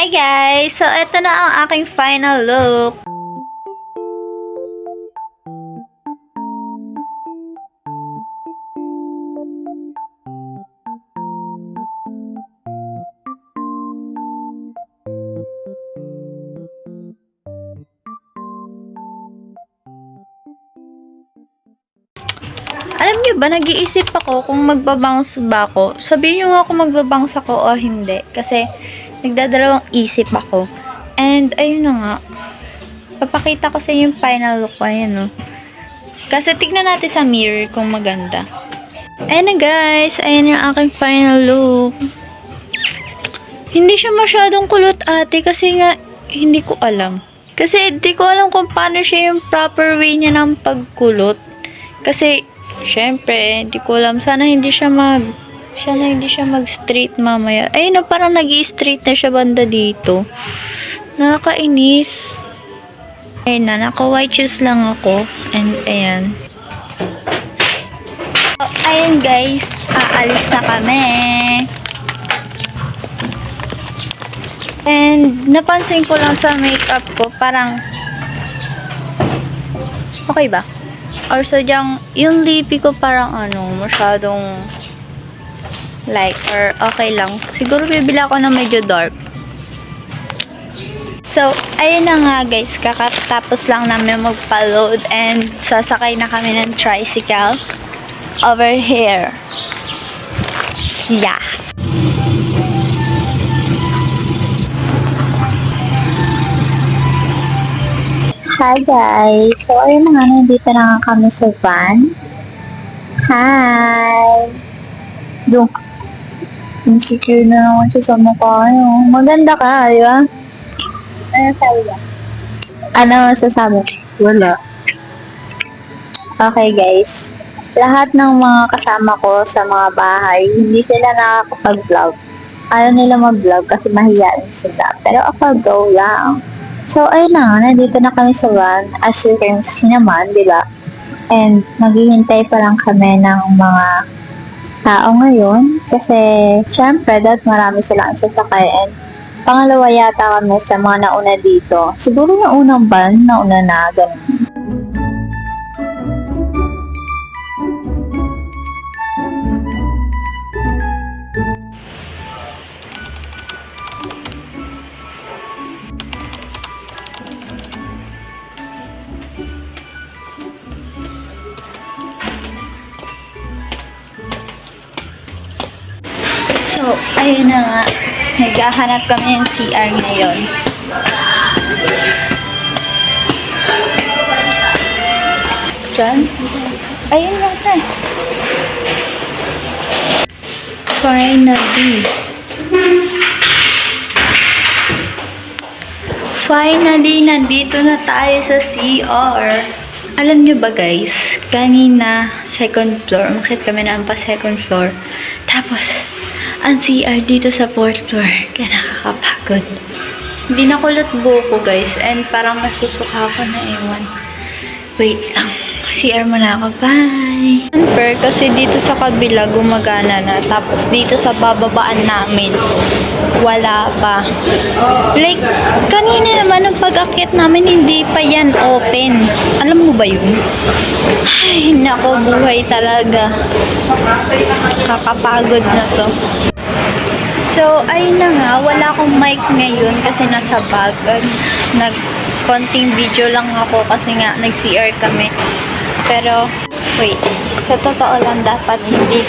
Hi guys! So, ito na ang aking final look. Alam niyo ba, nag-iisip ako kung magbabangs ba ako. Sabihin niyo nga kung magbabangs ako o hindi. Kasi, nagdadalawang isip ako. And, ayun na nga. Papakita ko sa inyo yung final look ko. Ayan, no? Kasi, tignan natin sa mirror kung maganda. Ayan na guys. Ayan yung aking final look. Hindi siya masyadong kulot ate kasi nga, hindi ko alam. Kasi, hindi ko alam kung paano siya yung proper way niya ng pagkulot. Kasi, syempre, hindi ko alam. Sana hindi siya mag-straight mamaya. Ayun na, parang nag-i-straight na siya banda dito. Nakakainis. Ayun na, naka-white shoes lang ako. And, ayan. So, ayun guys, aalis na kami. And, napansin ko lang sa makeup ko, parang, okay ba? Or sadyang, yung lippy ko parang masyadong light or okay lang. Siguro bibili ako ng medyo dark. So, ayun na nga guys, kakatapos lang namin magpa-load and sasakay na kami ng tricycle over here. Yeah. Hi guys! So, ayun na nga, nandito na nga kami sa van. Hi! Doon. Insecure na naman siya sa mukha. Maganda ka, di ba? Ano sabi ba? Ano masasabi? Wala. Okay guys. Lahat ng mga kasama ko sa mga bahay, hindi sila nakakapag-vlog. Ayaw nila mag-vlog kasi mahiyain sila. Pero ako, go lang. So, ayun na, nandito na kami sa van. As you can see naman, di ba? And, maghihintay pa lang kami ng mga tao ngayon. Kasi, syempre, dahil marami silang sasakay. And, pangalawa yata kami sa mga nauna dito. Siguro yung unang van, nauna na, ganun. So, ayun na nga. Naghahanap kami ng CR ngayon. Diyan? Ayun yata. Finally, nandito na tayo sa CR. Alam nyo ba guys, kanina, second floor, umakit kami na pa second floor. Tapos, ang CR dito sa 4th floor. Kaya nakakapagod. Hindi nakulot buko guys. And parang nasusuka ako na ewan. Wait lang. CR muna ako. Bye! Kasi dito sa kabila gumagana na. Tapos dito sa bababaan namin, wala pa. Like, kanina naman ang pag-akyat namin, hindi pa yan open. Alam mo ba yun? Ay, nako, buhay talaga. Kakapagod na to. So, ayun na nga, wala akong mic ngayon kasi nasa bag. Konting video lang ako kasi nga nag-CR kami. Pero, wait, sa totoo lang dapat hindi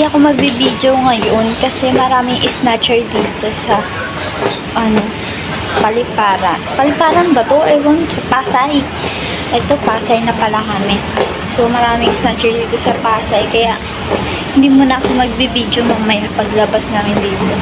ako magbibideo ngayon kasi maraming snatcher dito sa, Paliparan. Paliparan ba to? Ewan, sa Pasay. Ito, Pasay na pala kami. So, maraming snatcher dito sa Pasay. Kaya, hindi muna ako magbibideo mamaya paglabas namin dito.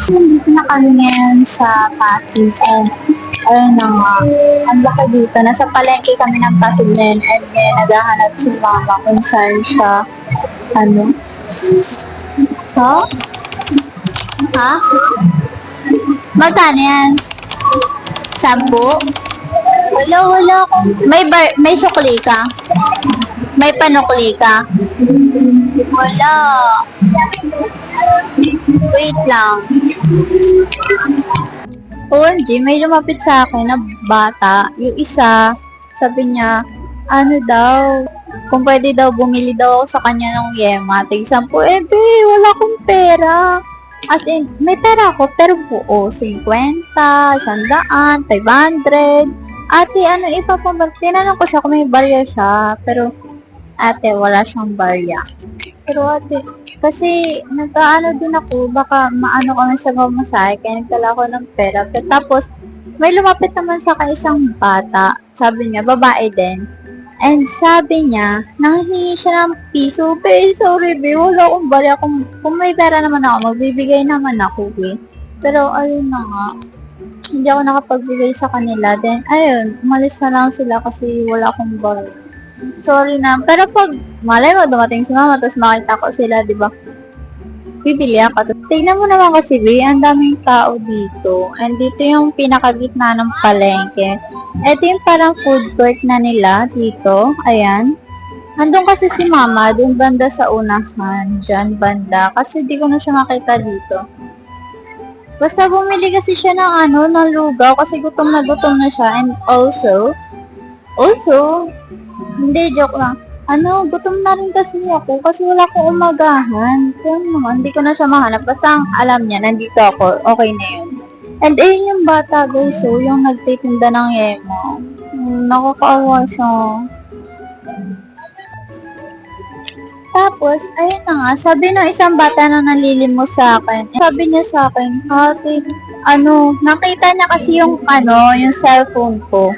Nandito na kami ngayon sa Pasig and ayun na nga, ang laki dito. Nasa palengke kami ng Pasig ngayon and ngayon naghahanap si mama kung saan siya, ano, ha? Ha? Magkano yan? 10? Wala. May sukli ka? May panukli ka? Wala. Wait lang. OMG, may lumapit sa akin na bata. Yung isa, sabi niya, ano daw, kung pwede daw, bumili daw ako sa kanya ng yema. Tig 10, wala akong pera. As in, may pera ako, pero buo, 50, 100, 500. Ate, ano iba pa ba? Tinanong ko siya kung may barya siya, pero ate, wala siyang barya. Pero ate, kasi nagkaano din ako, baka maano kami sa mamasahe, kaya nagtala ako ng pera. Pero tapos, may lumapit naman sa akin isang bata. Sabi niya, babae din. And sabi niya, nanghihingi siya ng piso. Sorry, wala akong barya. Kung may pera naman ako, magbibigay naman ako, Pero ayun na nga, hindi ako nakapagbigay sa kanila. Then, ayun, umalis na lang sila kasi wala akong barya. Sorry na. Pero pag malay mo, dumating si mama, tapos makita ko sila, di ba? Bibili ako. Tignan mo naman kasi, ang daming tao dito. And dito yung pinakagitna ng palengke. Ito yung parang food court na nila dito. Ayan. Andun kasi si mama, dun banda sa unahan. Diyan banda. Kasi di ko na siya makita dito. Basta bumili kasi siya ng ng lugaw kasi gutom na siya. And also, hindi, joke lang. Gutom na rin kasi ako kasi wala akong umagahan. Kaya naman, hindi ko na siya mahanap. Basta ang alam niya, nandito ako. Okay na yun. And ayun yung bata guys, so yung nagtitinda ng yema. Nakakaawa siya. Tapos, ayun na nga, sabi ng isang bata na nalilimos sa akin. Sabi niya sa akin, ate, nakita niya kasi yung cellphone ko.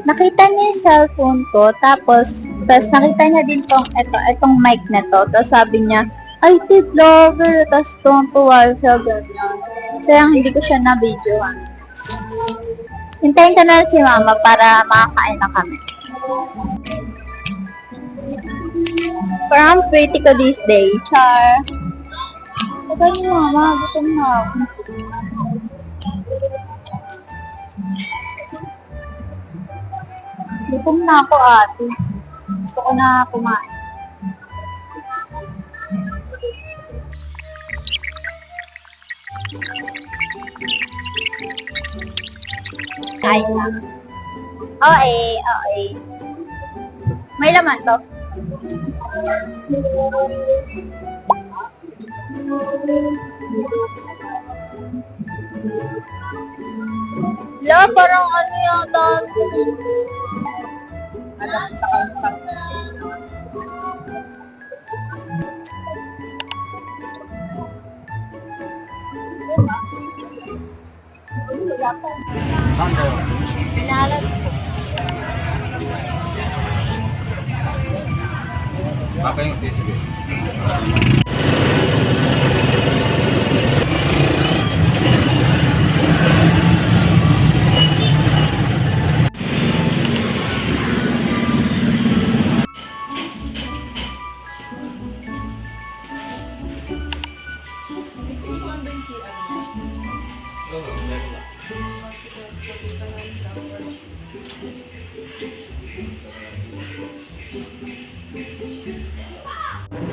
Nakita niya yung cellphone ko, tapos nakita niya din itong mic na to. Tapos sabi niya, ay, tip lover, tapos tuwang-tuwa siya, ganyan. Sayang, hindi ko siya na-videoan. Hintayin ka na si mama para makakain na kami. Parang pretty ko this day, char. Sabi niyo, mama, gutom na ako. Gutom na ako, ate. Gusto ko na kumain. Kain na. Okay. May laman to. Parang yata. Saan kayo? Pinalat ko. Baka yung sige.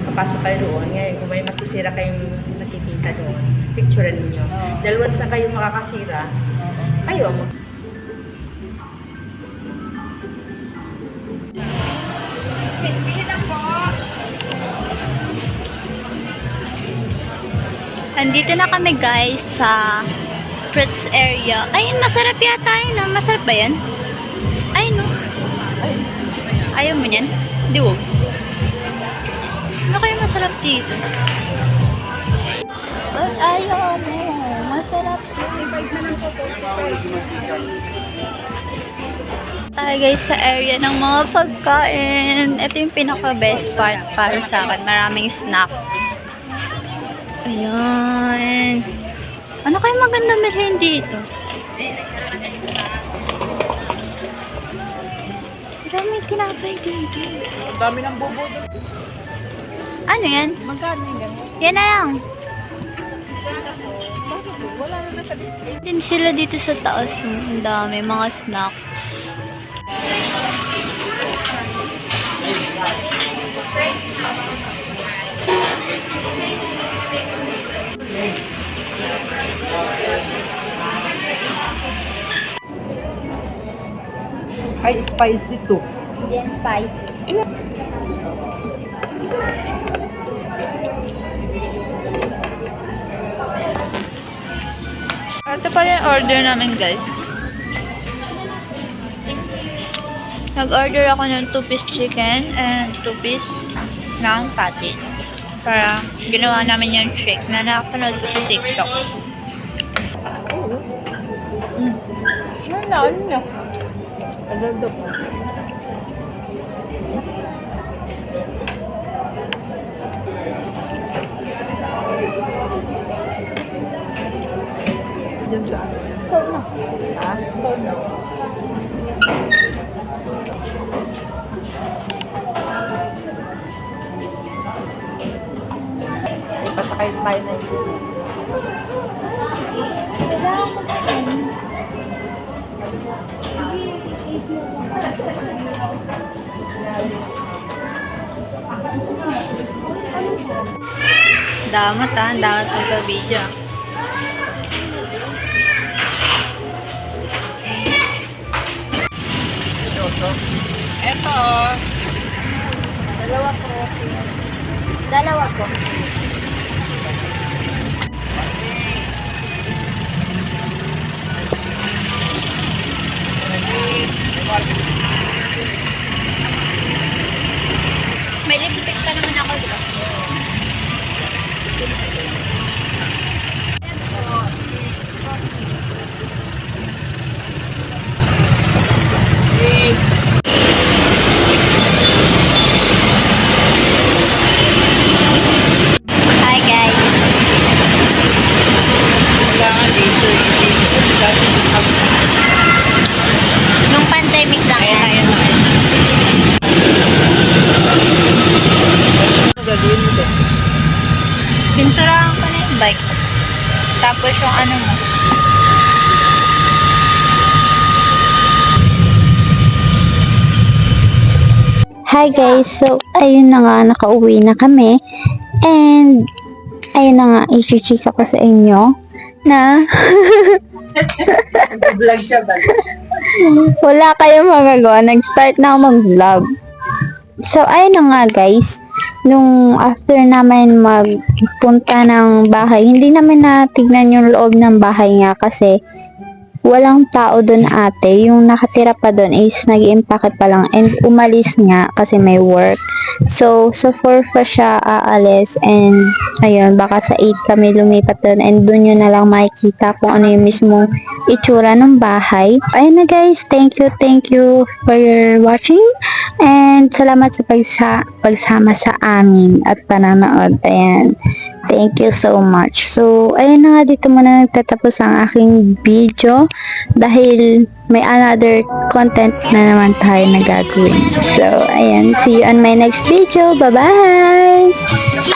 Papasok kayo doon. Ngayon, kung may masisira kayong nakikita doon, picturean ninyo. Dahil once na kayo makakasira, kayo ang Andito na kami guys sa fruits area. Ayun, masarap yata yun. Masarap ba yan? Ayun, no? Ayaw mo yan? Di wag. Ano kayo masarap dito? Ayaw mo. Masarap. Tayo guys sa area ng mga pagkain. Ito yung pinaka best part para sa akin. Maraming snacks. Ayan. Ano kayo maganda bilhin dito? Maraming tinapay dito. Ang dami ng bobo. Ano yan? Magkano yung ganun? Yan na lang. Wala na naka-display. Din sila dito sa taas. Ang dami, mga snacks. Ay, spicy to. Yan, spicy. Ito pala yung order namin, guys. Nag-order ako ng 2-piece chicken and 2-piece ng patty. Para ginawa namin yung shake na nakapanood ko sa TikTok. Ano na? Adordo po. Diyan sa cold na. Ha? Cold na. Ipasakay tayo na ito. Damat damat magpa-video. Ito. Dalawa po. May lipstick pa naman ako, di ba? Hi guys. Kailangan dito. Nung pandemic lang. Ayan na. Gagawin mo to. Pinturahan ko na yung bike. Tapos yung ano mo. Hi guys, so ayun na nga, nakauwi na kami. And ayun na nga, i-chika ko sa inyo na Vlog siya ba? wala kayong magagawa. Nag-start na ako mag-vlog. So ayun na nga guys, nung after namin magpunta ng bahay, hindi namin natignan yung loob ng bahay nga kasi walang tao doon ate. Yung nakatira pa doon is nag-iimpake pa lang and umalis nga kasi may work. So 4 pa siya aalis and ayun, baka sa 8 kami lumipat doon and doon yun na lang makikita kung ano yung mismong itsura ng bahay. Ayun na guys, thank you for your watching and salamat sa pagsama sa amin at pananood. Ayan. Thank you so much. So, ayun na nga, dito muna nagtatapos ang aking video dahil may another content na naman tayo na gagawin. So, ayan. See you on my next video. Bye-bye!